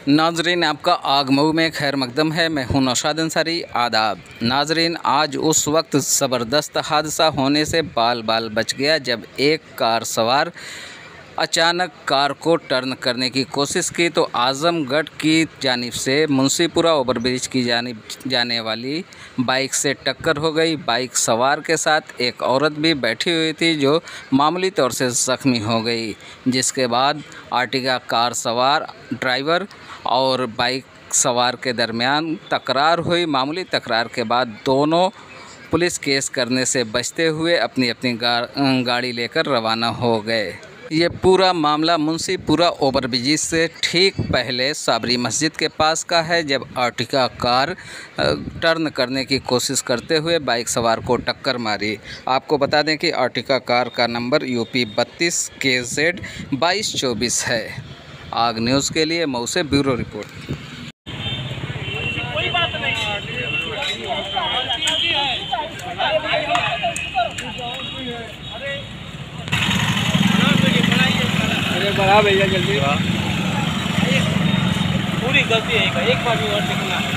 नाजरीन, आपका आगमऊ में खैर मकदम है। मैं हूं नौशाद अंसारी। आदाब नाजरीन, आज उस वक्त ज़बरदस्त हादसा होने से बाल बाल बच गया जब एक कार सवार अचानक कार को टर्न करने की कोशिश की तो आज़मगढ़ की जानिब से मुंशीपुरा ओवरब्रिज की जानिब जाने वाली बाइक से टक्कर हो गई। बाइक सवार के साथ एक औरत भी बैठी हुई थी जो मामूली तौर से ज़ख्मी हो गई, जिसके बाद आर्टिगा कार सवार ड्राइवर और बाइक सवार के दरमियान तकरार हुई। मामूली तकरार के बाद दोनों पुलिस केस करने से बचते हुए अपनी अपनी गाड़ी लेकर रवाना हो गए। ये पूरा मामला मुंशीपुरा ओवरब्रिज से ठीक पहले साबरी मस्जिद के पास का है, जब आर्टिगा कार टर्न करने की कोशिश करते हुए बाइक सवार को टक्कर मारी। आपको बता दें कि आर्टिगा कार का नंबर UP 32 KZ 2224 है। आग न्यूज़ के लिए मऊ से ब्यूरो रिपोर्ट। अरे बढ़ा भैया जल्दी, पूरी गलती है एक बार भी और देखना।